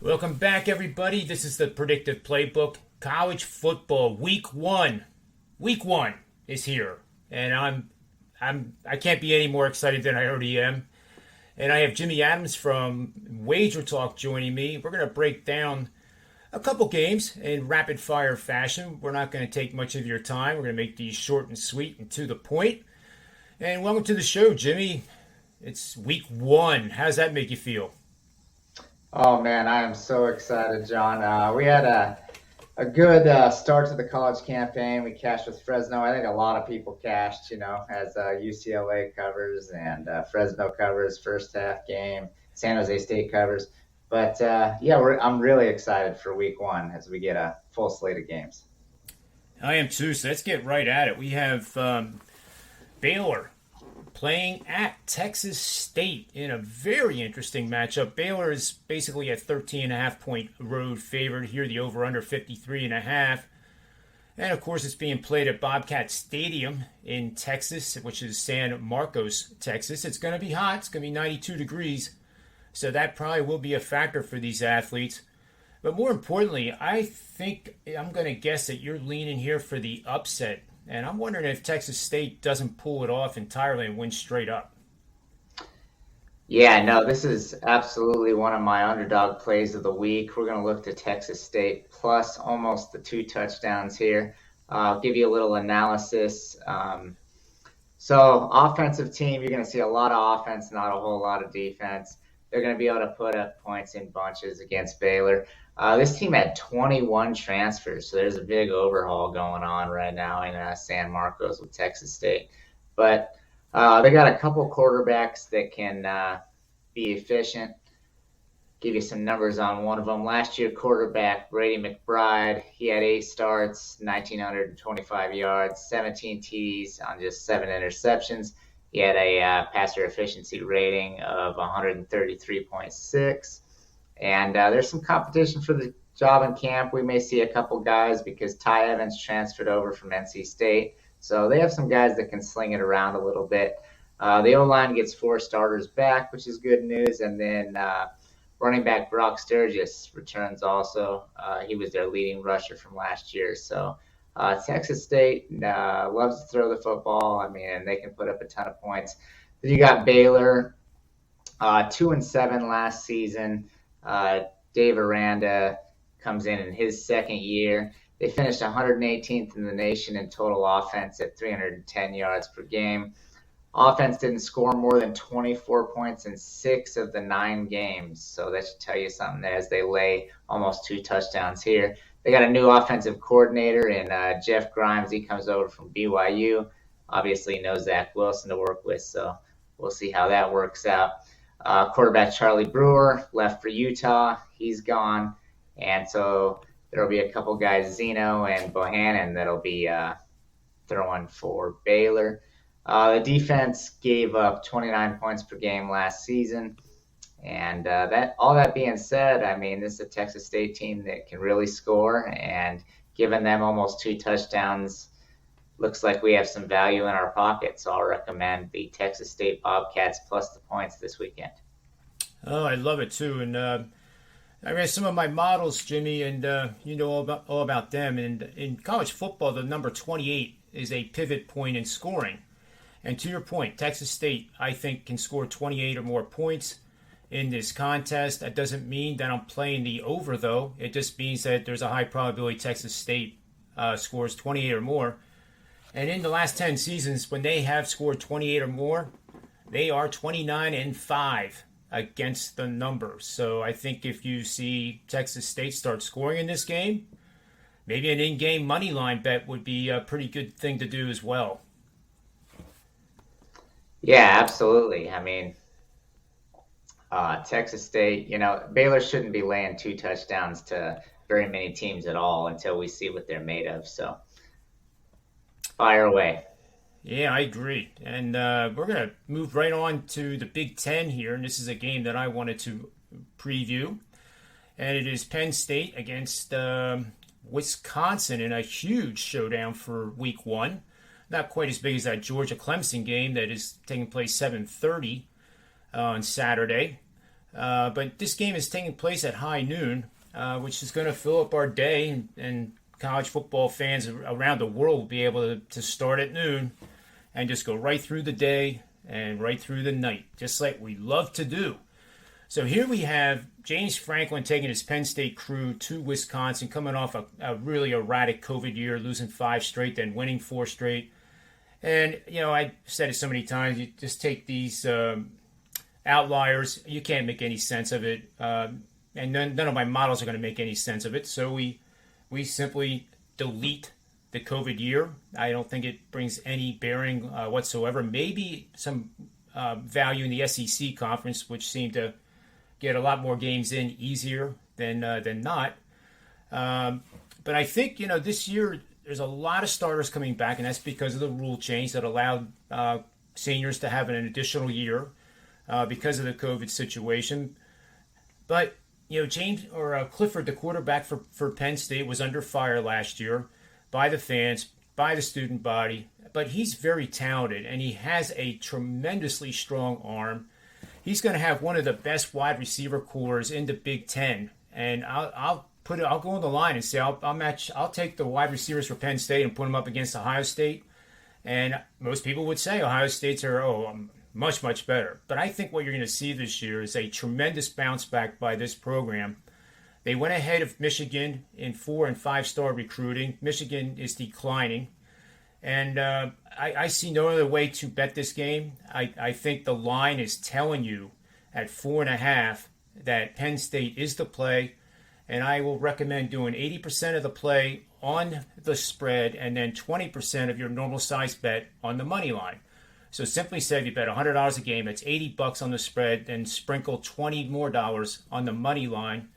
Welcome back, everybody. This is the Predictive Playbook. College football week one. Week one is here, and I can't be any more excited than I already am. And I have Jimmy Adams from Wager Talk joining me. We're going to break down a couple games in rapid fire fashion. We're not going to take much of your time. We're going to make these short and sweet and to the point. And welcome to the show, Jimmy. It's week one. How does that make you feel? Oh man, I am so excited, John. We had a good start to the college campaign. We cashed with Fresno. I think a lot of people cashed, as UCLA covers and Fresno covers first half game, San Jose State covers. But I'm really excited for week one as we get a full slate of games. I am too. So let's get right at it. We have Baylor playing at Texas State in a very interesting matchup. Baylor is basically a 13.5-point road favorite here. The over-under 53.5. And, of course, it's being played at Bobcat Stadium in Texas, which is San Marcos, Texas. It's going to be hot. It's going to be 92 degrees. So that probably will be a factor for these athletes. But more importantly, I think I'm going to guess that you're leaning here for the upset. And I'm wondering if Texas State doesn't pull it off entirely and win straight up. Yeah, no, this is absolutely one of my underdog plays of the week. We're going to look to Texas State plus almost the 2 touchdowns here. I'll give you a little analysis. So offensive team, you're going to see a lot of offense, not a whole lot of defense. They're going to be able to put up points in bunches against Baylor. This team had 21 transfers, so there's a big overhaul going on right now in San Marcos with Texas State. But they got a couple quarterbacks that can be efficient. Give you some numbers on one of them. Last year, quarterback Brady McBride, he had 8 starts, 1,925 yards, 17 TDs on just 7 interceptions. He had a passer efficiency rating of 133.6. And there's some competition for the job in camp. We may see a couple guys because Ty Evans transferred over from NC State. So they have some guys that can sling it around a little bit. The O-line gets 4 starters back, which is good news. And then running back Brock Sturgis returns also. He was their leading rusher from last year. So Texas State loves to throw the football. I mean, and they can put up a ton of points. Then you got Baylor, 2-7 last season. Dave Aranda comes in his second year. They finished 118th in the nation in total offense at 310 yards per game. Offense didn't score more than 24 points in 6 of the 9 games. So that should tell you something as they lay almost 2 touchdowns here. They got a new offensive coordinator in Jeff Grimes. He comes over from BYU. Obviously knows Zach Wilson to work with, so we'll see how that works out. Quarterback Charlie Brewer left for Utah. He's gone. And so there will be a couple guys, Zeno and Bohannon, that'll be throwing for Baylor. The defense gave up 29 points per game last season. And all that being said, I mean, this is a Texas State team that can really score. And giving them almost 2 touchdowns, looks like we have some value in our pocket, so I'll recommend the Texas State Bobcats plus the points this weekend. Oh, I love it too, and I read some of my models, Jimmy, and you know all about them. And in college football, the number 28 is a pivot point in scoring. And to your point, Texas State, I think, can score 28 or more points in this contest. That doesn't mean that I'm playing the over, though. It just means that there's a high probability Texas State scores 28 or more. And in the last 10 seasons, when they have scored 28 or more, they are 29-5 against the number. So I think if you see Texas State start scoring in this game, maybe an in-game money line bet would be a pretty good thing to do as well. Yeah, absolutely. I mean, Texas State, Baylor shouldn't be laying 2 touchdowns to very many teams at all until we see what they're made of. So fire away. Yeah, I agree. And we're going to move right on to the Big Ten here. And this is a game that I wanted to preview. And it is Penn State against Wisconsin in a huge showdown for week one. Not quite as big as that Georgia-Clemson game that is taking place 7:30 on Saturday. But this game is taking place at high noon, which is going to fill up our day, and college football fans around the world will be able to start at noon and just go right through the day and right through the night, just like we love to do. So here we have James Franklin taking his Penn State crew to Wisconsin, coming off a really erratic COVID year, losing 5 straight, then winning 4 straight. And, I said it so many times, you just take these outliers, you can't make any sense of it. And none of my models are going to make any sense of it. So we simply delete the COVID year. I don't think it brings any bearing whatsoever. Maybe some value in the SEC conference, which seemed to get a lot more games in easier than not. But I think, this year there's a lot of starters coming back, and that's because of the rule change that allowed seniors to have an additional year because of the COVID situation. But, James or Clifford, the quarterback for Penn State, was under fire last year by the fans, by the student body. But he's very talented, and he has a tremendously strong arm. He's going to have one of the best wide receiver cores in the Big Ten, and I'll go on the line and say I'll take the wide receivers for Penn State and put them up against Ohio State. And most people would say Ohio State's are much, much better. But I think what you're going to see this year is a tremendous bounce back by this program. They went ahead of Michigan in 4- and 5-star recruiting. Michigan is declining. And I see no other way to bet this game. I think the line is telling you at 4.5 that Penn State is the play. And I will recommend doing 80% of the play on the spread and then 20% of your normal size bet on the money line. So simply said, you bet $100 a game, that's $80 on the spread, then sprinkle $20 more on the money line.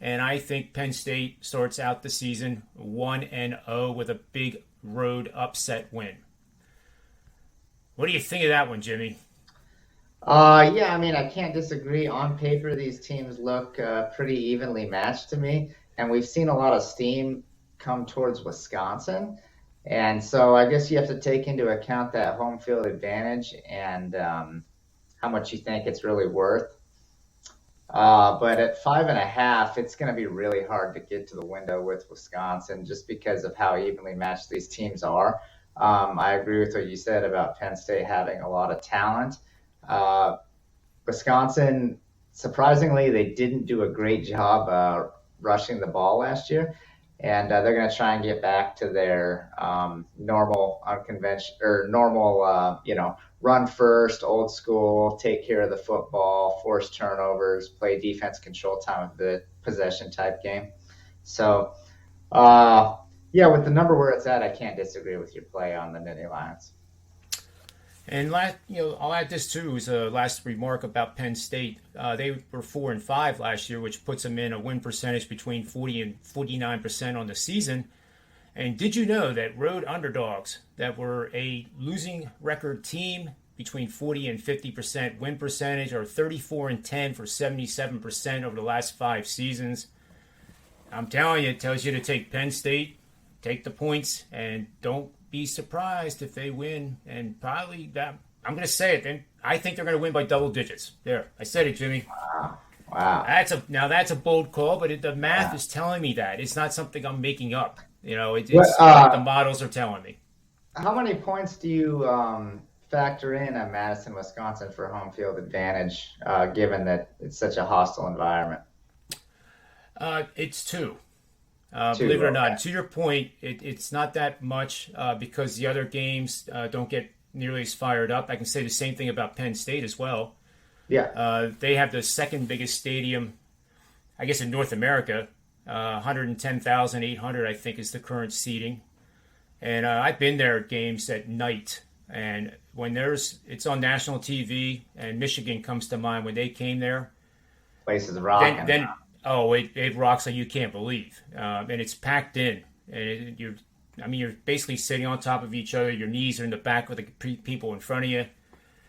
And I think Penn State starts out the season 1-0 with a big road upset win. What do you think of that one, Jimmy? Yeah, I can't disagree. On paper, these teams look pretty evenly matched to me, and we've seen a lot of steam come towards Wisconsin. And so I guess you have to take into account that home field advantage and how much you think it's really worth. But at 5.5, it's going to be really hard to get to the window with Wisconsin just because of how evenly matched these teams are. I agree with what you said about Penn State having a lot of talent. Wisconsin, surprisingly, they didn't do a great job rushing the ball last year. And they're going to try and get back to their normal, run first, old school, take care of the football, force turnovers, play defense control time of the possession type game. So, with the number where it's at, I can't disagree with your play on the Nittany Lions. And I'll add this too as a last remark about Penn State. They were 4-5 last year, which puts them in a win percentage between 40 and 49% on the season. And did you know that road underdogs that were a losing record team between 40 and 50% win percentage are 34-10 for 77% over the last 5 seasons? I'm telling you, it tells you to take Penn State, take the points, and don't be surprised if they win. And probably that, I'm going to say it, then I think they're going to win by double digits. There, I said it, Jimmy. Wow. That's a bold call, but the math is telling me that. It's not something I'm making up. It's what the models are telling me. How many points do you factor in at Madison, Wisconsin for home field advantage, given that it's such a hostile environment? It's 2. Believe it or not. To your point, it's not that much because the other games don't get nearly as fired up. I can say the same thing about Penn State as well. Yeah. They have the second biggest stadium, I guess, in North America. 110,800, I think, is the current seating. And I've been there at games at night. And when it's on national TV, and Michigan comes to mind when they came there. Place is rocking. Then it rocks like you can't believe. And it's packed in. And you're basically sitting on top of each other. Your knees are in the back with the people in front of you.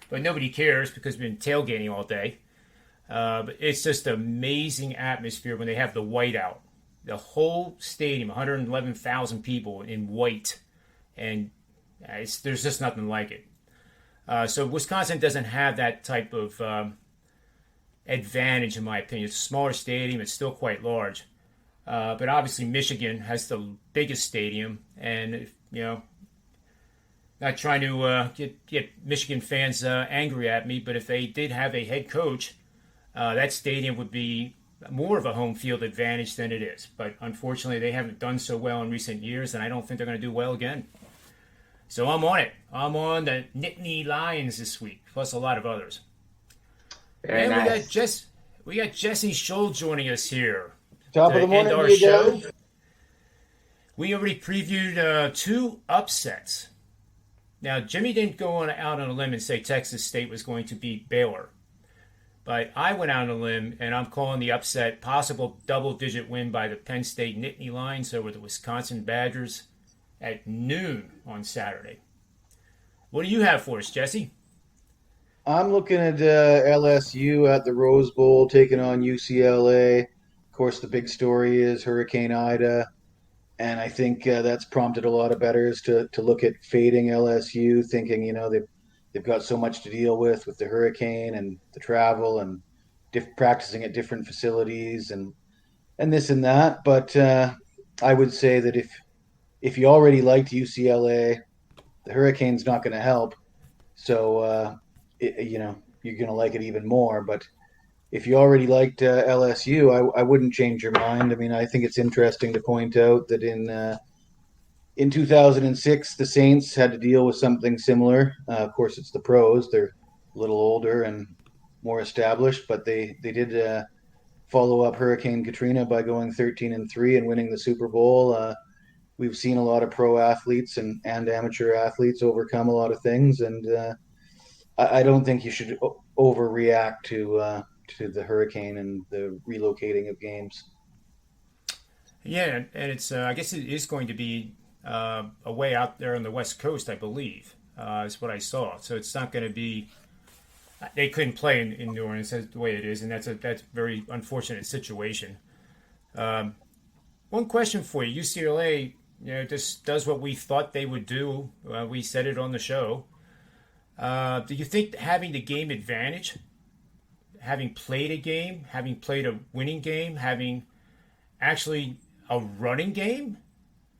But nobody cares because we've been tailgating all day. But it's just an amazing atmosphere when they have the white out. The whole stadium, 111,000 people in white. And there's just nothing like it. So Wisconsin doesn't have that type of advantage, in my opinion. It's a smaller stadium. It's still quite large. But obviously, Michigan has the biggest stadium. And, not trying to get Michigan fans angry at me, but if they did have a head coach, that stadium would be more of a home field advantage than it is. But unfortunately, they haven't done so well in recent years, and I don't think they're going to do well again. So I'm on it. I'm on the Nittany Lions this week, plus a lot of others. Very and nice. we got Jesse Schule joining us here. Top of the morning, you guys. We already previewed 2 upsets. Now, Jimmy didn't go out on a limb and say Texas State was going to beat Baylor. But I went out on a limb, and I'm calling the upset possible double-digit win by the Penn State Nittany Lions over the Wisconsin Badgers at noon on Saturday. What do you have for us, Jesse? I'm looking at LSU at the Rose Bowl taking on UCLA. Of course, the big story is Hurricane Ida, and I think that's prompted a lot of bettors to look at fading LSU, thinking they've got so much to deal with the hurricane and the travel and practicing at different facilities and this and that. But I would say that if you already liked UCLA, the hurricane's not going to help. So you're going to like it even more. But if you already liked LSU, I wouldn't change your mind. I mean, I think it's interesting to point out that in 2006, the Saints had to deal with something similar. Of course, it's the pros; they're a little older and more established, but they did follow up Hurricane Katrina by going 13-3 and winning the Super Bowl. We've seen a lot of pro athletes and amateur athletes overcome a lot of things, and I don't think you should overreact to the hurricane and the relocating of games. Yeah, and it's I guess it is going to be away out there on the West Coast, I believe, is what I saw. So it's not going to be. They couldn't play in New Orleans. That's the way it is, and that's a very unfortunate situation. One question for you: UCLA, just does what we thought they would do. We said it on the show. Do you think having the game advantage, having played a game, having played a winning game, having actually a running game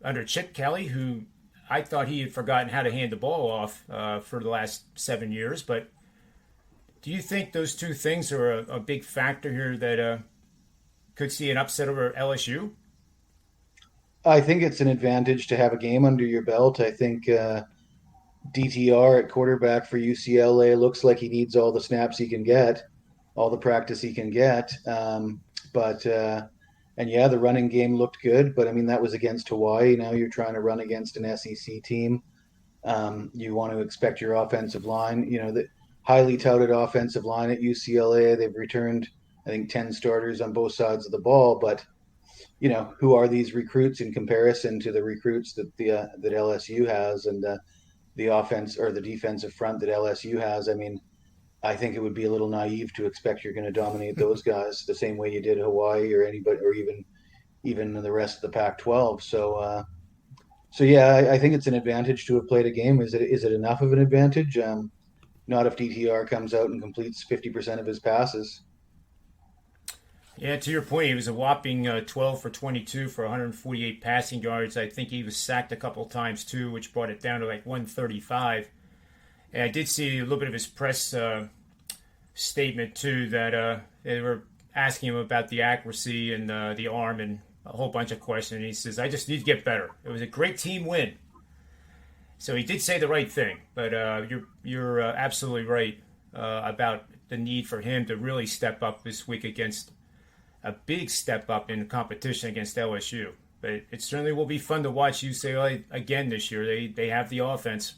under Chip Kelly, who I thought he had forgotten how to hand the ball off for the last 7 years, but do you think those two things are a big factor here that could see an upset over LSU? I think it's an advantage to have a game under your belt. I think DTR at quarterback for UCLA looks like he needs all the snaps he can get, all the practice he can get. The running game looked good, but I mean, that was against Hawaii. Now you're trying to run against an SEC team. You want to expect your offensive line, the highly touted offensive line at UCLA. They've returned, I think, 10 starters on both sides of the ball, but who are these recruits in comparison to the recruits that that LSU has and the offense or the defensive front that LSU has? I mean, I think it would be a little naive to expect you're going to dominate those guys the same way you did Hawaii or anybody, or even the rest of the Pac-12. So I think it's an advantage to have played a game. Is it enough of an advantage? Not if DTR comes out and completes 50% of his passes. Yeah, to your point, he was a whopping 12 for 22 for 148 passing yards. I think he was sacked a couple times too, which brought it down to like 135. And I did see a little bit of his press statement too, that they were asking him about the accuracy and the arm and a whole bunch of questions. And he says, "I just need to get better. It was a great team win." So he did say the right thing, but you're absolutely right about the need for him to really step up this week against a big step up in the competition against LSU. But it certainly will be fun to watch UCLA again this year. They have the offense.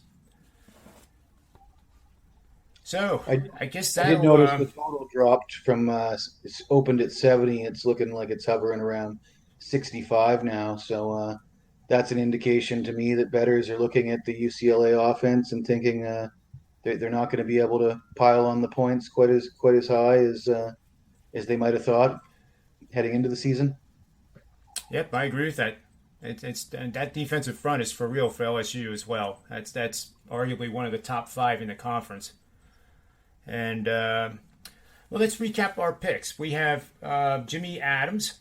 So I guess that I did notice the total dropped from it's opened at 70. It's looking like it's hovering around 65 now. So that's an indication to me that bettors are looking at the UCLA offense and thinking they're not going to be able to pile on the points quite as high as they might have thought heading into the season. Yep, I agree with that. And that defensive front is for real for LSU as well. That's arguably one of the top 5 in the conference. And Well, let's recap our picks. We have Jimmy Adams.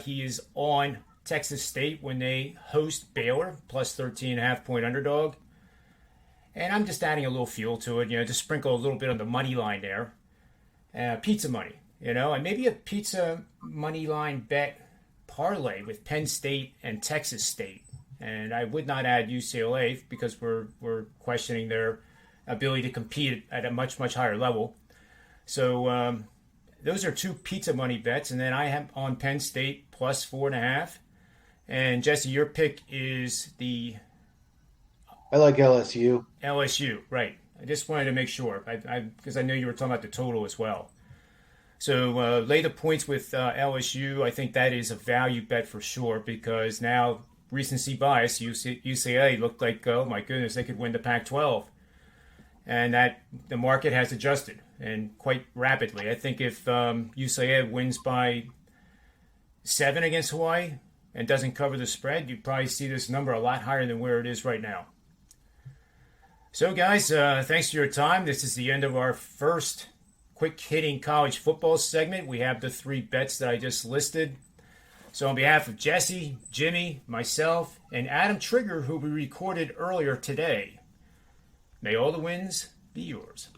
He is on Texas State when they host Baylor, plus 13.5-point underdog. And I'm just adding a little fuel to it, just sprinkle a little bit on the money line there. Pizza money, and maybe a pizza money line bet parlay with Penn State and Texas State. And I would not add UCLA because we're questioning their ability to compete at a much, much higher level. So those are 2 pizza money bets. And then I have on Penn State plus 4.5. And Jesse, your pick is the... I like LSU. LSU, right. I just wanted to make sure because I know you were talking about the total as well. So lay the points with LSU. I think that is a value bet for sure because now recency bias, UCLA looked like, oh my goodness, they could win the Pac-12. And that the market has adjusted and quite rapidly. I think if UCLA wins by 7 against Hawaii and doesn't cover the spread, you'd probably see this number a lot higher than where it is right now. So, guys, thanks for your time. This is the end of our first quick-hitting college football segment. We have the 3 bets that I just listed. So on behalf of Jesse, Jimmy, myself, and Adam Trigger, who we recorded earlier today, may all the wins be yours.